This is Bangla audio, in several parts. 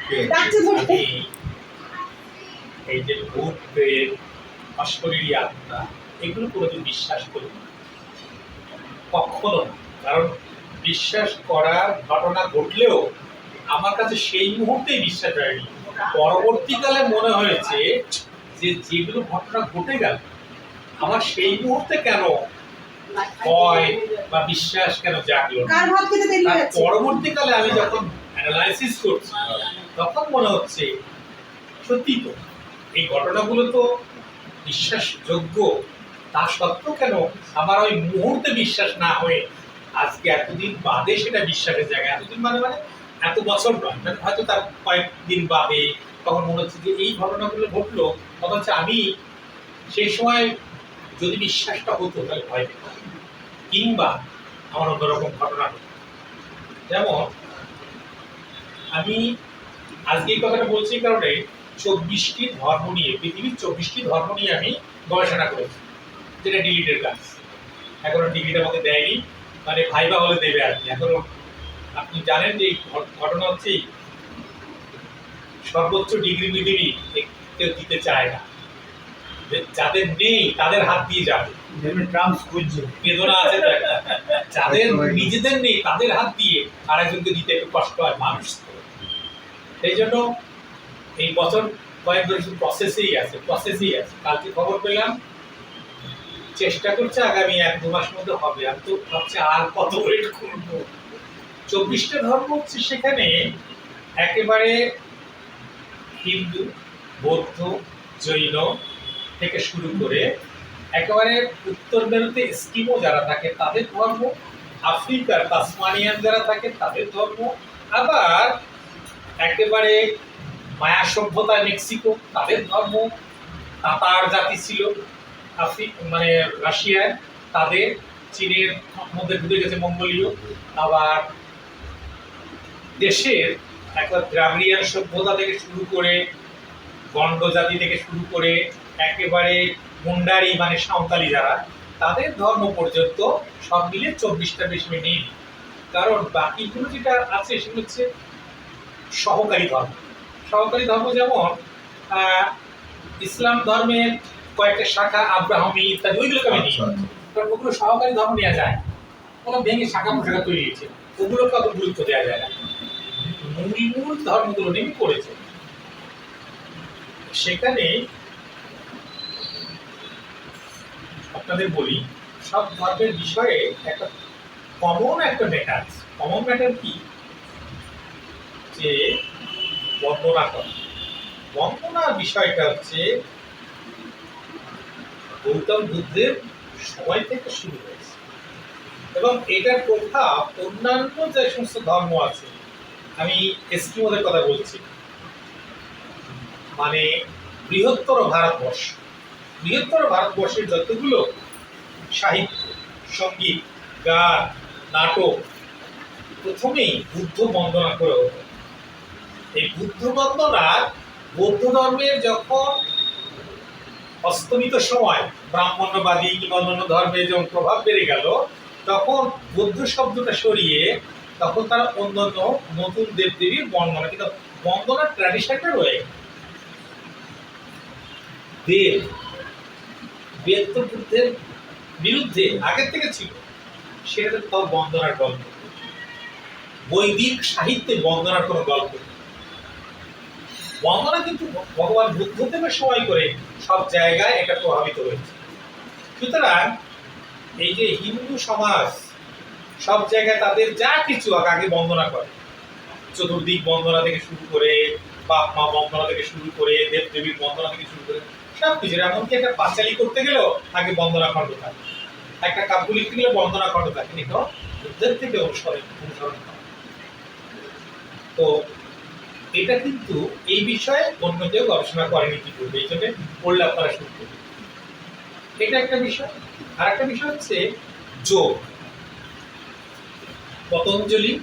আমি এই যে ভূত প্রেত অশরীরী আত্মা এগুলো কোনোদিন বিশ্বাস করি না, কখনো না। কারণ বিশ্বাস করার ঘটনা ঘটলেও আমার কাছে সেই মুহূর্তেই বিশ্বাস হয়নি। পরবর্তীকালে মনে হয়েছে যে যেগুলো ঘটনা ঘটে গেল আমার সেই মুহূর্তে কেন ভয় বা বিশ্বাস কেন জাগলো না। পরবর্তীকালে আমি যখন অ্যানালাইসিস করছি তখন মনে হচ্ছে সত্যি তো এই ঘটনাগুলো তো বিশ্বাসযোগ্য, তা সত্ত্বেও কেন আমার ওই মুহূর্তে বিশ্বাস না হয়ে আজকে এতদিন বাদে সেটা বিশ্বাসের জায়গায়, এতদিন মানে মানে এত বছর নয়, হয়তো তার কয়েকদিন বাদে তখন মনে হচ্ছে যে এই ঘটনাগুলো ঘটলো, অথচ আমি সেই সময় যদি বিশ্বাসটা হতো তাহলে ভয় পেতাম, কিংবা আমার অন্যরকম ঘটনা হতো। যেমন আমি আজকে এই কথাটা বলছি কারণে 24টি ধর্ম নিয়ে, পৃথিবীর 24টি ধর্ম নিয়ে আমি গবেষণা করেছি, যেটা ডিলিটের কাজ। এখনো ডিগ্রিটা আমাকে দেয়নি, মানে ভাইবা হলে দেবে আর কি। এখনো আপনি জানেন যে এই ঘটনা হচ্ছে সর্বোচ্চ ডিগ্রি পৃথিবী কেউ দিতে চায় না, যাদের নেই তাদের হাত দিয়ে যাবে, বেদনা আছে তো একটা। যাদের নিজেদের নেই তাদের হাত দিয়ে আরেকজনকে দিতে একটু কষ্ট হয় মানুষ। সেই জন্য এই বছর কয়েক বছর প্রসেসেই আছে। কালকে খবর পেলাম চেষ্টা করছে আগামী 1-2 মাসের মধ্যে হবে। আমি তো ভাবছি আর কত ওয়েট করবো। 24টা ধর্ম হচ্ছে, সেখানে একেবারে হিন্দু, বৌদ্ধ, জৈন থেকে শুরু করে একেবারে উত্তর মেরুতে এস্কিমো যারা থাকে তাদের ধর্ম, আফ্রিকার তাসমানিয়ান যারা থাকে তাদের ধর্ম, আবার একেবারে মায়া সভ্যতা মেক্সিকো তাদের ধর্ম, তাতার জাতি ছিল মানে রাশিয়ায়, তাদের, চীনের মধ্যে ঢুকে গেছে মঙ্গোলীয়, আবার দেশের একটা দ্রাবিড়িয়ান সভ্যতা থেকে শুরু করে গন্ড জাতি থেকে শুরু করে একেবারে মুন্ডারি মানে সাঁওতালি যারা, তাদের ধর্ম পর্যন্ত সব মিলে 24টা বেশি নেই। কারণ বাকিগুলো যেটা আছে সেগুলো হচ্ছে সহকারী ধর্ম। যেমন ইসলাম ধর্মের কয়েকটা শাখা, আব্রাহামি ইত্যাদি, ওইগুলোকে আমি নিই, কারণ ওগুলো সহকারী ধর্ম নেওয়া যায়, ওগুলো ভেঙে শাখা পোশাখা তৈরি হয়েছে, ওগুলোকে অত গুরুত্ব দেওয়া যায় না। মূল ধর্মগুলো নেমে পড়েছে। সেখানে আপনাদের বলি, সব ধর্মের বিষয়ে একটা কমন ম্যাটার কি, যে বন্দনার বিষয়টা হচ্ছে গৌতম বুদ্ধের সময় থেকে শুরু হয়েছে, এবং এটার প্রভাব অন্যান্য যে সমস্ত ধর্ম আছে, আমি এস্কিমোদের কথা বলছি, মানে বৃহত্তর ভারতবর্ষের যতগুলো সাহিত্য, সঙ্গীত, গান, নাটক প্রথমেই বুদ্ধ বন্দনা করে হতো। এই বুদ্ধ বন্দনা বৌদ্ধ ধর্মের যখন অস্তমিত সময় ব্রাহ্মণ্যবাদী কিংবা অন্যান্য ধর্মের যখন প্রভাব বেড়ে গেল, তখন বৌদ্ধ শব্দটা সরিয়ে তখন তারা অন্যান্য নতুন দেবদেবীর বন্দনা, কিন্তু বন্দনার ট্র্যাডিশনটা রয়ে গেল। বেদ তো বুদ্ধের বিরুদ্ধে আগের থেকে ছিল, সেটা তো বন্দনার গল্প। বৈদিক সাহিত্যে বন্দনার কোনো গল্প নেই। বন্দনা কিন্তু ভগবান বুদ্ধদেবের সময় করে সব জায়গায় এটা প্রভাবিত হয়েছে। সুতরাং এই যে হিন্দু সমাজ সব জায়গায় তাদের যা কিছু আগে বন্দনা করে, চতুর্দিক বন্দনা থেকে শুরু করে, বাপ মা বন্দনা থেকে শুরু করে, দেবদেবীর বন্দনা থেকে শুরু করে সব কিছু, এমনকি একটা পাঁচালি করতে গেলেও আগে বন্দনা খণ্ড থাকে, একটা কাব্য লিখতে গেলে বন্দনা খণ্ড থাকে, কিন্তু বুদ্ধের থেকে অনুসরণ করে। তো এটা কিন্তু এই বিষয়ে অন্য কেউ গবেষণা করেনি কি করবে, এই জন্য পড়লে আপনারা শুরু করবেন। এটা একটা বিষয়। আর একটা বিষয় হচ্ছে যোগ। পতঞ্জলি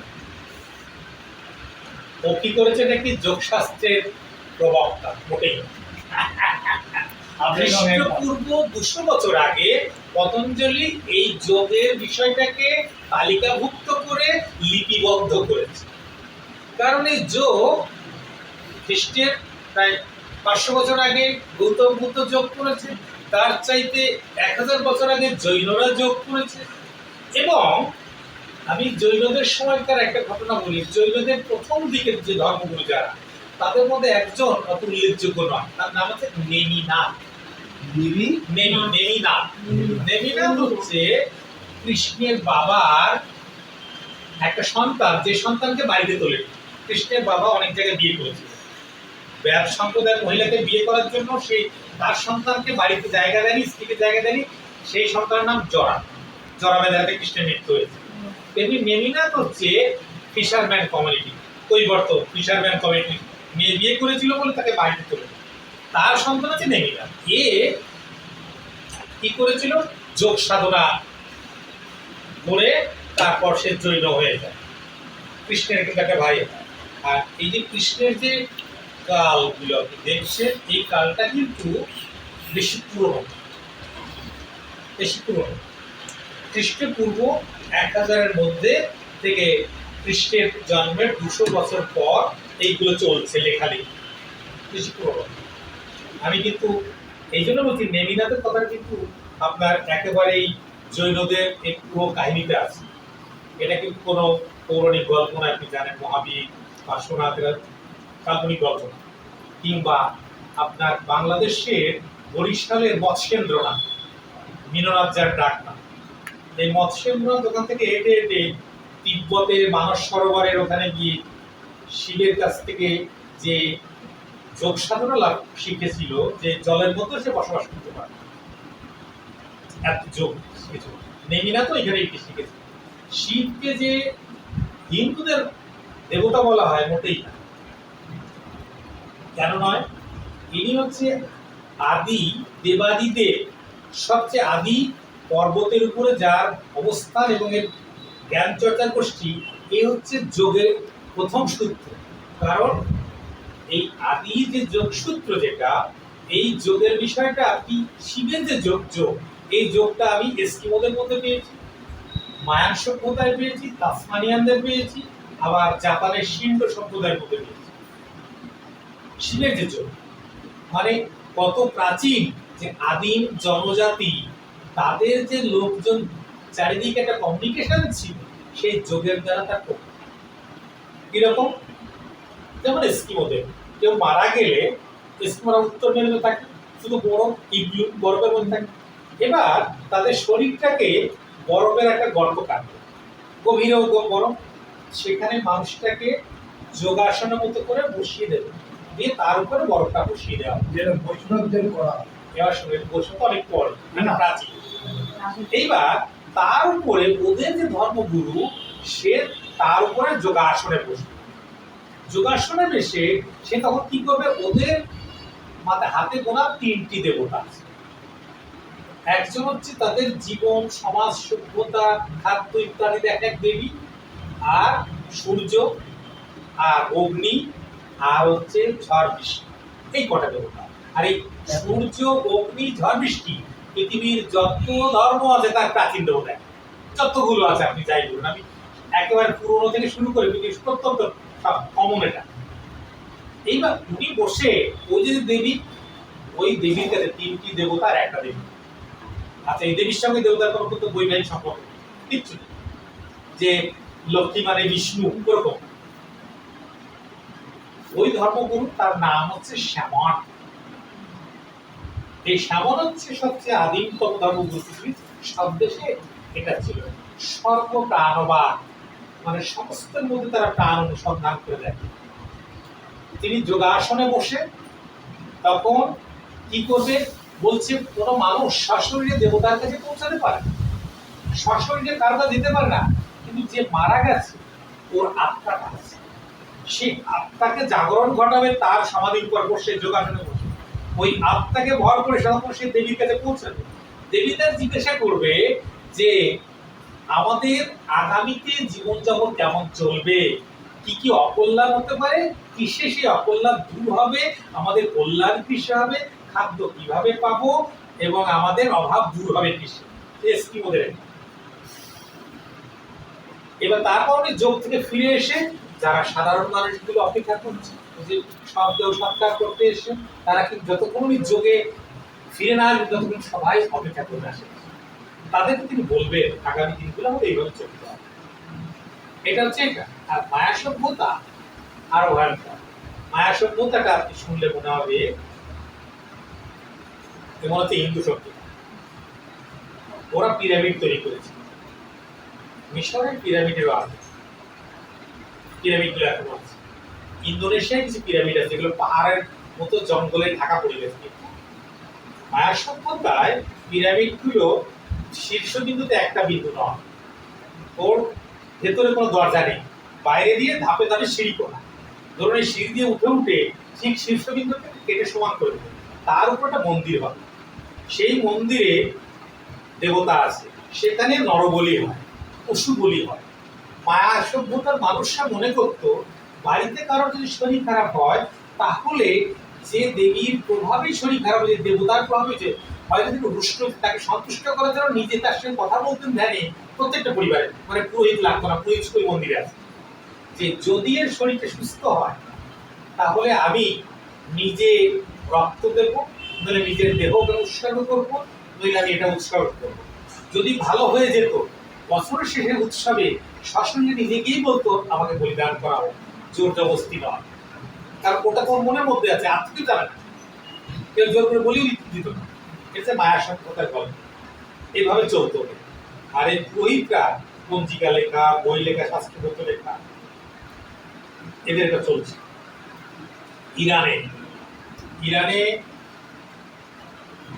ও কি করেছে নাকি যোগশাস্ত্রের প্রবক্তা, মোটেই খ্রিস্টপূর্ব 200 বছর আগে পতঞ্জলি এই যোগের বিষয়টাকে তালিকাভুক্ত করে লিপিবদ্ধ করেছে। কারণ এই যোগ খ্রিস্টের প্রায় 500 বছর আগে গৌতম বুদ্ধ যোগ করেছে, তার চাইতে 1000 বছর আগে জৈনরা যোগ করেছে। এবং আমি জৈনদের সময়কার একটা ঘটনা বলি। জৈনদের প্রথম দিকের যে ধর্মগুরু যারা, তাদের মধ্যে একজন অত উল্লেখযোগ্য নয়, তার নাম হচ্ছে নেমিনাথ। নেমিনাথ হচ্ছে কৃষ্ণের বাবার একটা সন্তান, যে সন্তানকে বাড়িতে তোলে। কৃষ্ণের বাবা অনেক জায়গায় বিয়ে করেছিল, ব্যাস সম্প্রদায়ের মহিলাকে বিয়ে করার জন্য সেই তার সন্তানকে বাড়িতে জায়গা দেয়নি, স্ত্রীকে জায়গা দেয়নি। সেই সন্তানের নাম জরা বেদাতে কৃষ্ণের মৃত্যু হয়েছে। তেমনি নেমিনাথ হচ্ছে ফিশারম্যান কমিউনিটি, কৈবর্ত ফিশারম্যান কমিউনিটি মেয়ে বিয়ে করেছিল বলে তাকে বাড়িতে তোলে। তার সন্তান হচ্ছে নেমিনাথ। এ কি করেছিল? যোগ সাধনা করে তারপর সে জৈন হয়ে যায়। কৃষ্ণের কিন্তু একটা ভাই। আর এই যে কৃষ্ণের যে কালগুলো আপনি দেখছেন, এই কালটা কিন্তু বেশি পুরনো। খ্রিস্টপূর্ব 1000-এর মধ্যে থেকে খ্রিস্টের জন্মের 200 বছর পর এইগুলো চলছে লেখালেখি, বেশি পুরনো। আমি কিন্তু এই জন্য বলছি নেমিনাথের কথা কিন্তু আপনার একেবারেই জৈনদের এই পুরো কাহিনীতে আছে। এটা কিন্তু কোনো পৌরাণিক গল্প না। আপনি জানেন মহাবীর, পার্শ্বনাথের কাল্পনিক গল্প, কিংবা আপনার বাংলাদেশের বরিশালের মৎস্যেন্দ্রনাথ, মীননাথ যার ডাক না, এই মৎস্যেন্দ্রনাথ ওখান থেকে হেঁটে হেঁটে তিব্বতের মানস সরোবরের ওখানে গিয়ে শিবের কাছ থেকে যে যোগ সাধনা লাভ শিখেছিল, যে জলের মধ্যে সে বসবাস করতে পারে, এত যোগ শিখেছিল। নেমিনাথ তো এখানে এটি শিখেছে। শিবকে যে হিন্দুদের দেবতা বলা হয় মোটেই না। কেন নয়? ইনি হচ্ছে আদি দেবাদিদেব, সবচেয়ে আদি পর্বতের উপরে যার অবস্থান এবং এর জ্ঞান চর্চার গোষ্ঠী, এই হচ্ছে যোগের প্রথম সূত্র। কারণ এই আদি যে যোগসূত্র, যেটা এই যোগের বিষয়টা কি শিবের যে যোগ, এই যোগটা আমি এস্কিমোদের মধ্যে পেয়েছি, মায়ান সভ্যতায় পেয়েছি, তাসমানিয়ানদের পেয়েছি, আবার জাপানের শিন্ডো সম্প্রদায়ের মধ্যে পেয়েছি। শিবের যে যোগ মানে কত প্রাচীন, যে আদিম জনজাতি, তাদের যে লোকজন চারিদিকে একটা কমিউনিকেশন ছিল, সেই যোগের দ্বারা তার কিরকম। যেমন এস্কিমোদের কেউ মারা গেলে এস্কিমোরা উত্তর মেরুতে থাকে, শুধু ইগলু বরফের মধ্যে থাকে। এবার তাদের শরীরটাকে বরফের একটা গর্ত কাটবে, গভীরেও বরফ, সেখানে মানুষটাকে যোগাসনের মতো করে বসিয়ে দেবে, দিয়ে তার উপরে বরফটা বসিয়ে দেওয়া, যেটা বৈষ্ণবদের করা। এবার শুনে বৈষ্ণব অনেক পরে, মানে প্রাচীন। এইবার তার উপরে ওদের যে ধর্মগুরু, সে তার উপরে যোগাসনে বসবে। যোগাসনে বসে সে তখন কি করবে? ওদের মাথায় হাতে গোনা 3টি দেবতা আছে। একজন হচ্ছে তাদের জীবন, সমাজ, সভ্যতা, খাদ্য ইত্যাদির এক এক দেবী, আর সূর্য, আর অগ্নি, আর হচ্ছে ঝড় বৃষ্টি, এই কটা দেবতা। আর এই সূর্য, অগ্নি, ঝড় বৃষ্টি পৃথিবীর যত ধর্ম আছে তার প্রাচীন দেবতা, যতগুলো আছে আপনি যাই বলুন। আমি একেবারে পুরোনো থেকে শুরু করে পৃথিবীর প্রত্যন্ত সব কমন এটা। এইবার উনি বসে ওই যে দেবী, ওই দেবীর কাছে 3টি দেবতা আর একটা দেবী। আচ্ছা, এই দেবীর সঙ্গে দেবতার কোনো কিন্তু বৈবাহিক সম্পর্ক কিচ্ছু নেই, যে লক্ষ্মী মানে বিষ্ণু ওরকম। ওই ধর্মগুরু, তার নাম হচ্ছে শ্যামন। এই শ্যামন হচ্ছে সবচেয়ে আদিমতম ধর্মগুরু পৃথিবীর। সব দেশে এটা ছিল সর্বপ্রাণবাদ, মানে সমস্তের মধ্যে তারা প্রাণ অনুসন্ধান করে দেয়। তিনি যোগাসনে বসে তখন কি করবে বলছে, কোনো মানুষ সশরীরে দেবতার কাছে পৌঁছাতে পারে, সশরীরে কারণা দিতে পারে না, কিন্তু যে মারা গেছে ওর আত্মাটা আছে, সেই আত্মাকে জাগরণ ঘটাবে তার সমাধির উপর বসে, যোগাসনে বসে ওই আত্মাকে ভর করে সে দেবীর কাছে পৌঁছাবে। দেবীদের জিজ্ঞাসা করবে যে আমাদের আগামীতে জীবনযাপন কেমন চলবে, কি কি অকল্যাণ হতে পারে, কিসে সেই অকল্যাণ দূর হবে, আমাদের কল্যাণ কিসে হবে, খাদ্য কিভাবে পাবো, এবং আমাদের অভাব দূর হবে কিসে। এস্কিমোদের। এবার তারপর যোগ থেকে ফিরে এসে যারা সাধারণ মানুষগুলো অপেক্ষা করছে, যে শব্দ সৎকার করতে এসে তারা কিন্তু যতক্ষণ যোগে ফিরে না আসবে ততক্ষণ সবাই অপেক্ষা করে আসে। তাদেরকে তিনি বলবেন আগামী দিনগুলো আমাদের এইভাবে চলতে হবে। এটা হচ্ছে এটা। আর মায়া সভ্যতা আরো ভয়ঙ্কর। মায়া সভ্যতাটা আপনি শুনলে মনে হবে যেমন হচ্ছে হিন্দু সভ্যতা। ওরা পিরামিড তৈরি করেছে, মিশরের পিরামিডেরও আছে, পিরামিডগুলো এখন আছে। ইন্দোনেশিয়ায় কিছু পিরামিড আছে যেগুলো পাহাড়ের মতো জঙ্গলে ঢাকা পড়ে গেছে। মায়া সভ্যতায় পিরামিডগুলো শীর্ষবিন্দুতে একটা বিন্দু নয়, ওর ভেতরে কোনো দরজা নেই, বাইরে দিয়ে ধাপে ধাপে সিঁড়ি করা। ধরুন এই সিঁড়ি দিয়ে উঠে উঠে ঠিক শীর্ষবিন্দুকে কেটে সমান করে দেবে, তার উপর একটা মন্দির হবে। সেই মন্দিরে দেবতা আছে, সেখানে নরবলি হয়, পশু বলি হয়। মায়া সভ্যতার মানুষরা মনে করতো বাড়িতে কারোর যদি শরীর খারাপ হয় তাহলে যে দেবীর প্রভাবেই শরীর খারাপ হয়েছে, দেবতার প্রভাবে যে হয়তো তিনি রুষ্ট, তাকে সন্তুষ্ট করার জন্য নিজে তার সঙ্গে কথা বলতেন ধ্যানে। প্রত্যেকটা পরিবারে মানে পুরোহিত লাগতো না, পুরোহিত ওই মন্দিরে আছে যে যদি এর শরীরটা সুস্থ হয় তাহলে আমি নিজে রক্ত দেবো, নইলে নিজের দেহকে উৎসর্গ করবো, নইলে আমি এটা উৎসর্গ করবো। যদি ভালো হয়ে যেত বছরের শেষে উৎসবে সশরীরে নিজে গিয়েই বলতো আমাকে বলিদান করা হোক, জোর জবস্তি নয়। কারণ ওটা তোর মনের মধ্যে আছে, আর কিছু জানে না, কেউ জোর করে বলিও দিত না। এটা মায়া সভ্যতার গল্প, এইভাবে চলতো। আর এই পুরোহিতরা পঞ্জিকা লেখা, বই লেখা, শাস্ত্রগত লেখা, এদের এটা চলছে। ইরানে ইরানে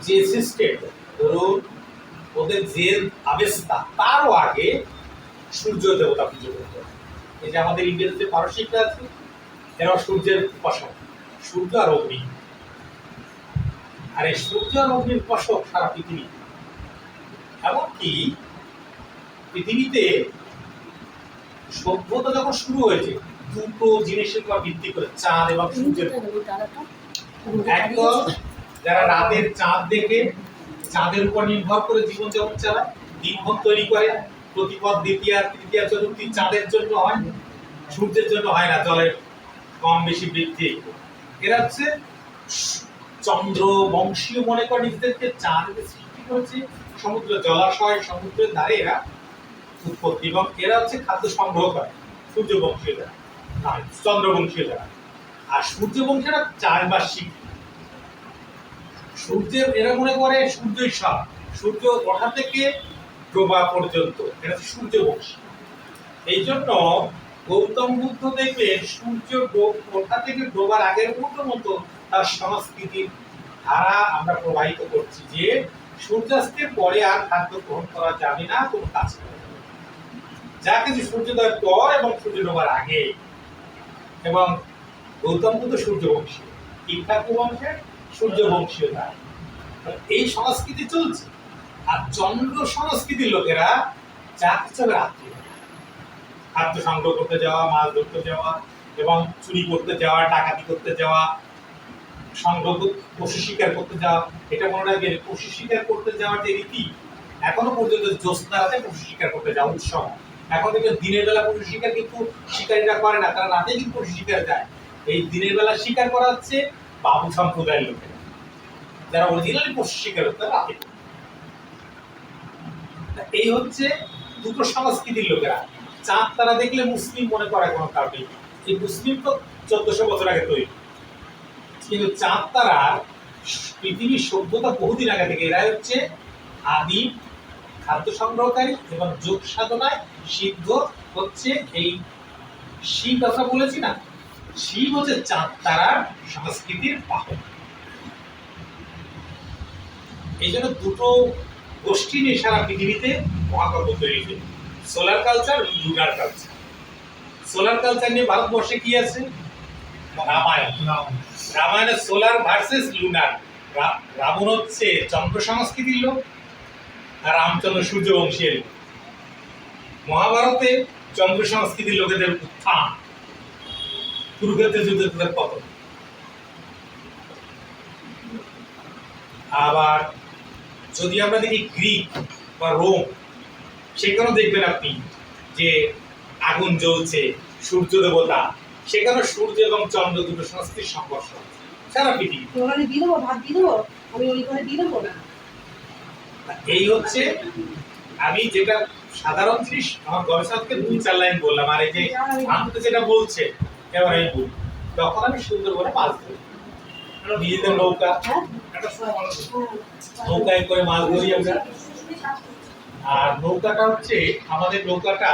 যে সিস্টেম, ধরুন ওদের যে আবেস্তা, তারও আগে সূর্য দেবতা পুজো করতে। এই যে আমাদের ইন্ডিয়াতে যে পারসিকরা আছে এরা সূর্যের উপাসক, সূর্য আর অগ্নি। আর এই সূর্য আর অগ্নির উপাসক সারা পৃথিবী। এমনকি পৃথিবীতে সভ্যতা যখন শুরু হয়েছে দুটো জিনিসের উপর ভিত্তি করে, চাঁদ এবং সূর্যের। একদল যারা রাতের চাঁদ দেখে চাঁদের উপর নির্ভর করে জীবনযাপন চালায়, দিনভর তৈরি করে, প্রতিপদ দ্বিতীয় তৃতীয় চতুর্থী চাঁদের জন্য হয়, সূর্যের জন্য হয় না, জলের কম বেশি বৃদ্ধি। এরা হচ্ছে চন্দ্র বংশীয় মনে করে নিজেদেরকে। চাঁদ সৃষ্টি করেছে সমুদ্র, জলাশয়, সমুদ্রের ধারে এরা উৎপত্তি, এবং এরা হচ্ছে খাদ্য সংগ্রহ করে। সূর্যবংশীয় যারা, চন্দ্রবংশীয় যারা। আর সূর্যবংশীরা চারবার্ষিক। সূর্যের এরা মনে করে সূর্যই সব, সূর্য ওঠা থেকে ডোবা পর্যন্ত এটা সূর্যবংশী। এই জন্য গৌতম বুদ্ধ দেখবেন সূর্য ওঠা থেকে ডোবার আগের মুহূর্ত মতো তার সংস্কৃতির ধারা আমরা প্রবাহিত করছি, যে সূর্যাস্তের পরে আর খাদ্য গ্রহণ করা যাবে না, কোনো কাজ করা যাবে না, যা কিছু সূর্যোদয়ের পর এবং সূর্য ডোবার আগে। এবং গৌতম বুদ্ধ সূর্যবংশী, ইক্ষ্বাকু বংশের সূর্যবংশীয়তা, এই সংস্কৃতি চলছে। আর চন্দ্র সংস্কৃতির লোকেরা যা কিছু রাত্রি খাদ্য সংগ্রহ করতে যাওয়া, মাছ ধরতে যাওয়া, এবং চুরি করতে যাওয়া, ডাকাতি করতে যাওয়া, সংগ্রহ পশু শিকার করতে যাওয়া। এটা মনে রাখবেন, পশু শিকার করতে যাওয়ার যে রীতি এখনো পর্যন্ত জ্যোৎস্না রাতে পশু শিকার করতে যাওয়া উৎসব। এখন দেখবেন দিনের বেলা পশু শিকার কিন্তু শিকারীরা করে না, তারা রাতে কিন্তু পশু শিকার যায়। এই দিনের বেলা শিকার করা হচ্ছে বাবু সম্প্রদায়ের লোকেরা, যারা অরিজিনালি পশু শিকার করতে রাতে। এই হচ্ছে দুটো সংস্কৃতির লোকেরা। চাঁদ তারা দেখলে মুসলিম মনে করার কোনো কারণ নেই। এই মুসলিম তো 1400 বছর আগে তৈরি, কিন্তু চাঁদ তারা পৃথিবীর সভ্যতা বহুদিন আগে থেকে। এরাই হচ্ছে আদি খাদ্য সংগ্রহকারী এবং যোগ সাধনায় সিদ্ধ হচ্ছে। এই শিব কথা বলেছি না, শিব হচ্ছে চাঁদ তারার সংস্কৃতির বাহক। এই জন্য দুটো গোষ্ঠী নিয়ে সারা পৃথিবীতে মহাকাব্য তৈরি হয়েছে, solar culture, lunar culture. Solar culture নিয়ে ভারতবর্ষে কি আছে? রামায়ণ। রামায়ণের সোলার ভার্সেস লুনার। রাবণ হচ্ছে চন্দ্র সংস্কৃতির লোক, আর রামচন্দ্র সূর্যবংশীর। মহাভারতে চন্দ্র সংস্কৃতির লোকেদের উত্থান, কুরুক্ষেত্রের যুদ্ধে তাদের পতন। আবার যদি আমরা দেখি গ্রিক বা রোম, সেখানেও দেখবেন আপনি যে আগুন জ্বলছে, সূর্য দেবতা, সেখানে সূর্য এবং চন্দ্র দুটো সংস্কৃতির সংঘর্ষ হচ্ছে সারা পৃথিবী। ওখানে দিয়ে দেবো, ভাত দিয়ে দেবো, আমি ওইখানে দিয়ে দেবো না। এই হচ্ছে আমি যেটা সাধারণ জিনিস আমার গবেষণা থেকে 2-4 লাইন বললাম, আর এই যে আনতে যেটা বলছে এবার আমি বলি। তখন আমি সুন্দরবনে মাছ ধরি, নিজেদের নৌকা, নৌকায় করে মাছ ধরি আমরা। আর নৌকাটা হচ্ছে আমাদের নৌকাটা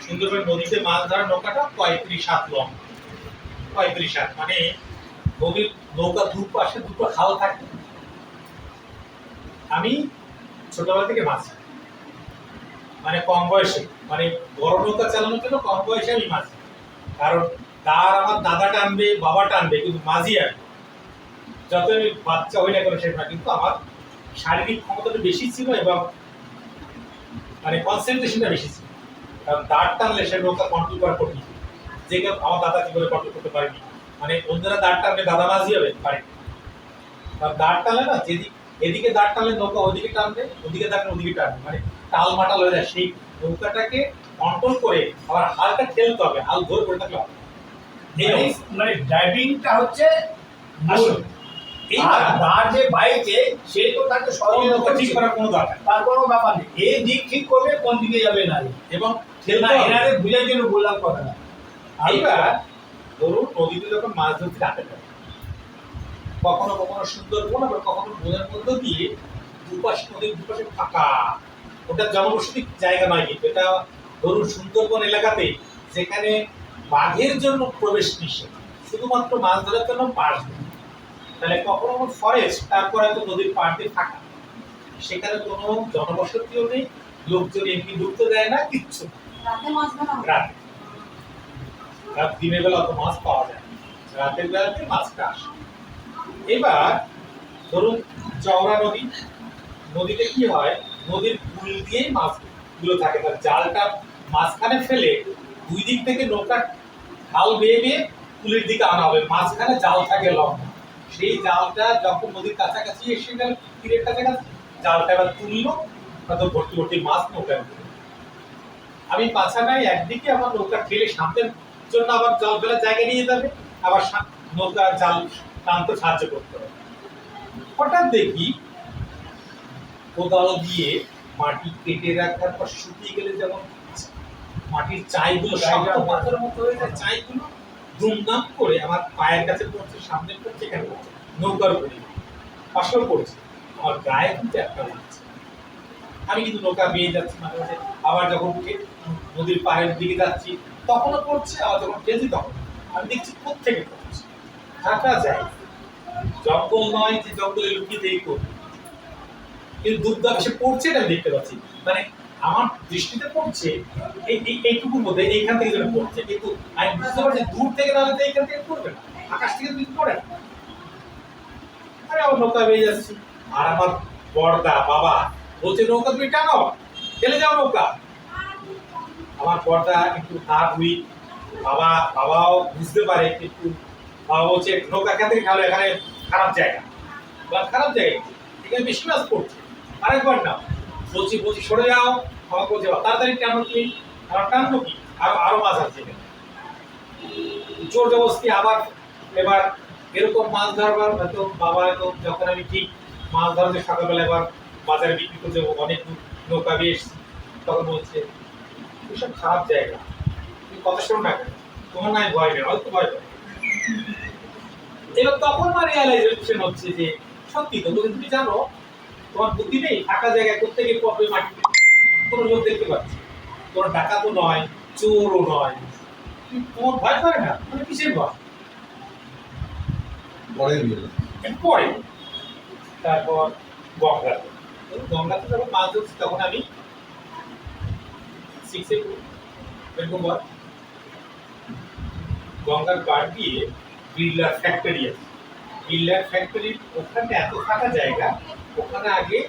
সুন্দরবন নদীতে মাছ ধরার নৌকাটা 35 হাত লং। 35 হাত মানে নদীর নৌকা দুপাশে দুটো খাল থাকে। আমি ছোটবেলা থেকে মাছ মানে কম বয়সে, মানে বড় নৌকা চালানোর জন্য কম বয়সে আমি মাছ, কারণ তার আমার দাদা টানবে বাবা টানবে কিন্তু মাঝি আর যত আমি বাচ্চা হই না কেন সেটা, কিন্তু আমার শারীরিক ক্ষমতাটা বেশি ছিল এবং মানে কনসেন্ট্রেশনটা বেশি ছিল। কারণ দাঁড় টানলে সে নৌকা কন্ট্রোল করা কঠিন, যে আমার দাদা কি করে কন্ট্রোল করতে পারেনি। মানে অন্যরা দাঁড় টানলে দাদা মাঝি হবে পারে, কারণ দাঁড় টানলে না যেদিকে এদিকে দাঁড় টানলে নৌকা ওদিকে টানবে, ওদিকে দাঁড়ালে ওদিকে টানবে, মানে টাল মাটাল হয়ে যায়। সেই নৌকাটাকে কন্ট্রোল করে আবার হালকা ঠেলতে হবে, হাল ধরে পড়ে থাকলে হবে। মানে ড্রাইভিংটা হচ্ছে আসল। আর তার যে বাইকে সে তো তাকে সহযোগিতা ঠিক করার কোনো দরকার নেই। তার কোনো ব্যাপার নেই, এই দিক ঠিক করবে কোন দিকে যাবে না, এবং না এনারে বুঝার জন্য বললাম কথাটা। এইবার ধরুন নদীতে যখন মাছ ধরতে রাখে কখনো কখনো সুন্দরবন, আবার কখনো বনের মধ্য দিয়ে দুপাশে নদীর দুপাশে ফাঁকা, ওটা জনবসতি জায়গা নয়, কিন্তু এটা ধরুন সুন্দরবন এলাকাতে যেখানে বাঘের জন্য প্রবেশ নিষেধ, শুধুমাত্র মাছ ধরার জন্য পাশ দেয়। তাহলে কখনো ফরেস্ট, তারপরে তো নদীর পাড় দিয়ে ফাঁকা, সেখানে কোনো জনবসতিও নেই, লোকজন এমনি ঢুকতে দেয় না, কিচ্ছু রাতে মাছ ধরা হয়? রাত রাত দিনের বেলা অত মাছ পাওয়া যায় না, রাতের বেলাতে মাছটা আসে। এবার ধরুন চওড়া নদী, নদীতে কি হয়, নদীর কুল দিয়েই মাছগুলো থাকে, তার জালটা মাঝখানে ফেলে দুই দিক থেকে নৌকা ঢাল বেয়ে বেয়ে কুলের দিকে আনা হবে, মাঝখানে জাল থাকে লম্বা। সেই জালটা যখন নদীর কাছাকাছি এসে গেল, তীরের কাছাকাছি, জালটা এবার তুললো, তাতে ভর্তি ভর্তি মাছ নৌকায় উঠলো। আমি পাছা নাই, একদিকে আমার নৌকা ঠেলে সামনের জন্য আবার জাল ফেলার জায়গা নিয়ে যাবে, আবার নৌকা জাল টানতে সাহায্য করতে হবে। হঠাৎ দেখি কোদাল দিয়ে মাটি কেটে রাখার পর শুকিয়ে গেলে যেমন মাটির চাইগুলো শক্ত পাথরের মতো হয়ে যায়, চাইগুলো দুমদাম করে আমার পায়ের কাছে পড়ছে, সামনে পড়ছে, এখানে পড়ছে, নৌকার উপরে পাশেও পড়ছে, আমার গায়ে কিন্তু একটা লাগছে। আমি কিন্তু নৌকা বেয়ে যাচ্ছি মাঝে মাঝে, আবার যখন নদীর পাড়ের দিকে যাচ্ছি তখনও পড়ছে, আবার যখন ঠেলছি তখন আমি দেখছি কোত্থেকে পড়ছে। থাকা যায়, জঙ্গল নয় যে জঙ্গলে লুকিয়ে দেই করবে, কিন্তু দুর্দা সে পড়ছে এটা আমি দেখতে পাচ্ছি, মানে আমার দৃষ্টিতে পড়ছে এইটুকুর মধ্যে, এইখান থেকে যেটা পড়ছে, কিন্তু আমি বুঝতে পারছি দূর থেকে তাহলে তো এইখান থেকে পড়বে না, আকাশ থেকে কিন্তু পড়ে না। আরে আমার নৌকা বেয়ে যাচ্ছি, আর আমার বড়দা বাবা বলছে নৌকা তুমি টানো, ফেলে যাও নৌকা। আমার বড়দা একটু হাত উই, বাবাও বুঝতে পারে, কিন্তু বাবা বলছে নৌকা এখান থেকে খালো, এখানে খারাপ জায়গা, খারাপ জায়গা, এখানে বেশি মাছ পড়ছে, আরেকবার না বলছি সরে যাও, আমার বলছে তাড়াতাড়ি টানো তুমি, আমার টানবো কি, আরো মাছ আছে, জোর জবরদস্তি আবার। এবার এরকম মাছ ধরবার হয়তো বাবা হয়তো যখন আমি ঠিক মাছ ধরতে সকালবেলা এবার বাজারে বিক্রি করতে অনেক নৌকা বেয়ে এসছি, তখন বলছে এসব খারাপ জায়গা, তুমি কথা শোনো না কেন, তোমার নাই ভয় নেই, হয়তো ভয় করে। এবার তখন আমার রিয়ালাইজেশন হচ্ছে যে সত্যি তো, তুমি জানো তোমার বুদ্ধি নেই, ফাঁকা জায়গায় করতে গিয়ে পড়বে মাটিতে, কোনো লোক দেখতে পাচ্ছি, কোনো ডাকাতও নয়, চোরও নয়, তোমার ভয় করে না, মানে কিসের ভয়? পরে তারপর গঙ্গাতে যখন মাছ ধরছি তখন আমি 6 এ এরকম গঙ্গার পাড় দিয়ে বিড়লার ফ্যাক্টরি আছে, বিড়লার ফ্যাক্টরির ওখানে এত ফাঁকা জায়গা, ওখানে আগে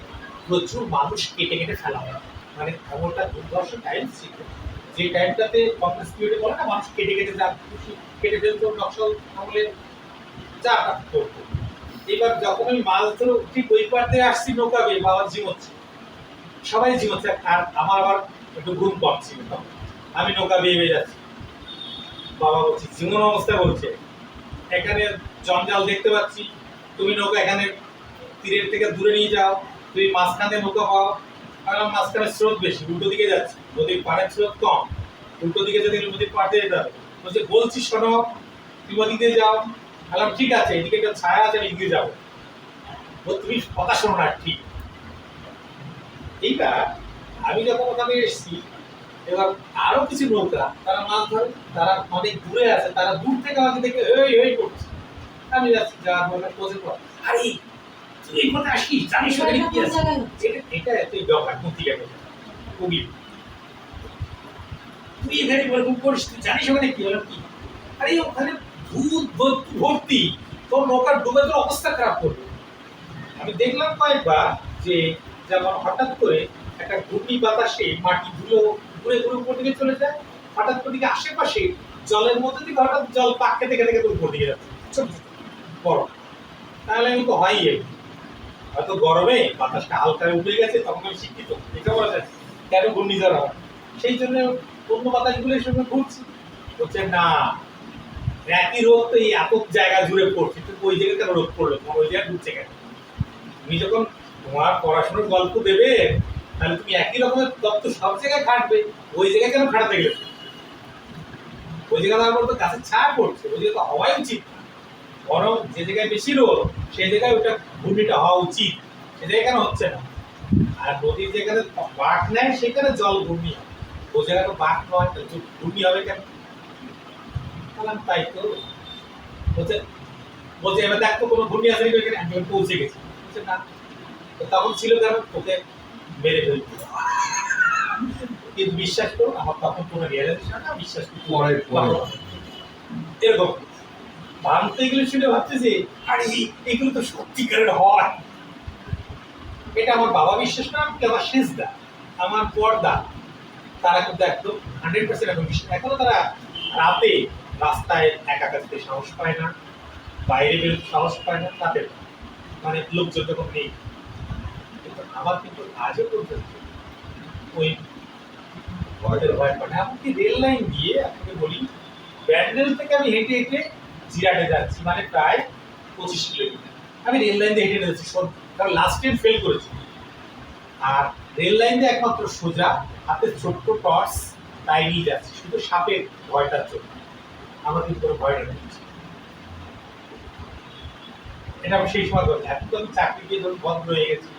প্রচুর মানুষ কেটে কেটে ফেলা হয়, মানে এমনটা দুর্ধর্ষ টাইম ছিল যে টাইমটাতে কংগ্রেস পিরিয়ডে বলে না, মানুষ কেটে কেটে যা কেটে ফেলতো, নকশাল আমলে যা করতো। এবার যখন আমি মাছ ধরে ঠিক ওই পার দিয়ে আসছি নৌকা বেয়ে, বাবার জিমোচ্ছে, সবাই জিমোচ্ছে, আর আমার আবার একটু ঘুম কম ছিল, আমি নৌকা বেয়ে বেয়ে যাচ্ছি, বাবা বলছি জীবন অবস্থা বলছে এখানে জঞ্জাল দেখতে পাচ্ছি, তুমি নৌকা এখানে তীরের থেকে দূরে নিয়ে যাও, তুমি মাঝখানে নৌকা পাও, কারণ মাঝখানে স্রোত বেশি, উল্টো দিকে যাচ্ছে, নদীর পাড়ের স্রোত কম, উল্টো দিকে যদি নদীর পাড়ে যেতে হবে। বলছে বলছি শোনো, তুমি ওদিকে যাও। বললাম ঠিক আছে, এদিকে একটা ছায়া আছে, আমি এদিকে যাবো। তুমি কথা শোনো না, ঠিক এইটা আমি যখন ওখানে এসেছি, এবার আরো কিছু নৌকা তারা মাছ ধরে, তারা অনেক দূরে আছে, তারা দূর থেকে আমাকে দেখে এই এই করছে। আমি যাচ্ছি, যাওয়ার পরে পৌঁছে পর, আরে তুই এই কথা আসিস, জানিস ওখানে কি আছে? এটা তুই ব্যাপার বুদ্ধি গেল কবি, তুই এখানে এরকম করিস, তুই জানিস ওখানে কি হলো কি? আরে ওখানে ভূত ভর্তি, তোর নৌকার ডুবে তোর অবস্থা খারাপ করবে। আমি দেখলাম কয়েকবার যে যেমন হঠাৎ করে একটা ঘূর্ণি বাতাসে মাটি ধুলো ঘুরে ঘুরে উপর দিকে চলে যায়, হঠাৎ করে দিকে আশেপাশে জলের মধ্যে থেকে হঠাৎ জল পাক খেতে খেতে খেতে উপর দিকে যাচ্ছে, ছোট ছোট বড়। তাহলে আমি তো হয় হয়তো গরমে বাতাসটা হালকা উঠে গেছে, তখন আমি শিক্ষিত, এটা বলা যায় কেন ঘূর্ণিঝড় হয়, সেই জন্য অন্য বাতাসগুলোর সঙ্গে ঘুরছি। হচ্ছে না, একই রোগ তো এই এত জায়গা জুড়ে পড়ছে, কিন্তু ওই জায়গায় কেন রোগ পড়লো, তোমার ওই জায়গায় ঘুরছে কেন? তুমি যখন তোমার পড়াশোনার গল্প দেবে, তাহলে তুমি একই রকমের তত্ত্ব সব জায়গায় খাটবে, ওই জায়গায় কেন খাটাতে গেলে? ওই জায়গায় আমার তো গাছের ছায়া পড়ছে, ওই জায়গায় তো হওয়াই উচিত না। বরং যে জায়গায় বেশি রোদ সেই জায়গায় ওটা ঘূর্ণিটা হওয়া উচিত, সে জায়গায় কেন হচ্ছে না? আর নদীর যেখানে বাঁক নেয় সেখানে জল ঘূর্ণি হয়, ওই জায়গায় তো বাঁক নয়, ঘূর্ণি হবে কেন? বললাম তাই তো। বলছে বলছে এবার দেখ তো কোনো ঘূর্ণি আছে এখানে, আমি পৌঁছে গেছি। বলছে না, তখন ছিল কেন তোকে মেরে ফেলতে। কিন্তু বিশ্বাস করো, আমার তখন কোনো রিয়েলাইজেশন না, বিশ্বাস এরকম ভাবতে গেলে শুনে ভাবছে যে আরে এগুলো তো সত্যিকারের হয়। এটা আমার বাবা বিশ্বাস না, আমি আমার শেষদা, আমার পর্দা, তারা কিন্তু একদম 100% এখন বিশ্বাস। এখনো তারা রাতে রাস্তায় একা থাকতে সাহস পায় না, বাইরে বেরোতে সাহস পায় না, তাদের মানে লোকজন যখন নেই। কিন্তু আমার কিন্তু আজও পর্যন্ত ওই ভয়ের ভয় পায় না। এমনকি রেল লাইন দিয়ে আপনাকে বলি, ব্যান্ডেল থেকে আমি হেঁটে হেঁটে জিরাটে যাচ্ছি, মানে প্রায় 25 কিলোমিটার আমি রেল লাইন দিয়ে হেঁটে যাচ্ছি, কারণ লাস্ট টাইম ফেল করেছি। আর রেল লাইন দিয়ে একমাত্র সোজা, হাতে ছোট্ট টর্চ, তাই নিয়ে যাচ্ছি, শুধু সাপের ভয়টার জন্য। আমার কিন্তু কোনো ভয় নেই। এটা আমি সেই সময় বলি, এখন তো আমি চাকরি দিয়ে ধরুন বন্ধ হয়ে গেছি,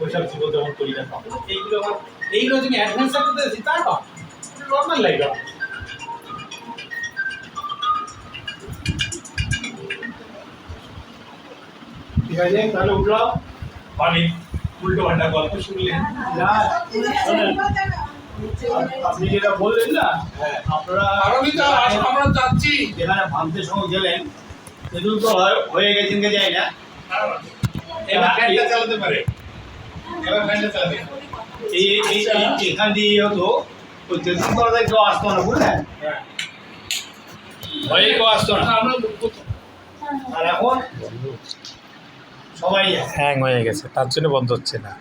ওইসব জীবন যেমন করি না, তখন এইগুলো আমার এইগুলো যদি অ্যাডভেন্স করতে যাচ্ছি তা না, নর্মাল লাইফ আমার। ঠিক আছে, তাহলে উঠলাম, অনেক উল্টো পাল্টা গল্প শুনলেন। না, শোনেন, আপনি যেটা বললেন না, আপনারা আমরা যাচ্ছি। যেখানে ভাবতে সময় গেলেন, সেগুলো তো হয়ে গেছেন কে যাই না। এবার ফ্যানটা চালাতে পারে, এবার ফ্যানটা চালাতে পারে। এখান দিয়ে হতো ওই তেলকুন করা কেউ আসতো না, বুঝলেন, ভয়ে কেউ আসতো না। আর এখন সবাই হ্যাং হয়ে গেছে, তার জন্য বন্ধ হচ্ছে না।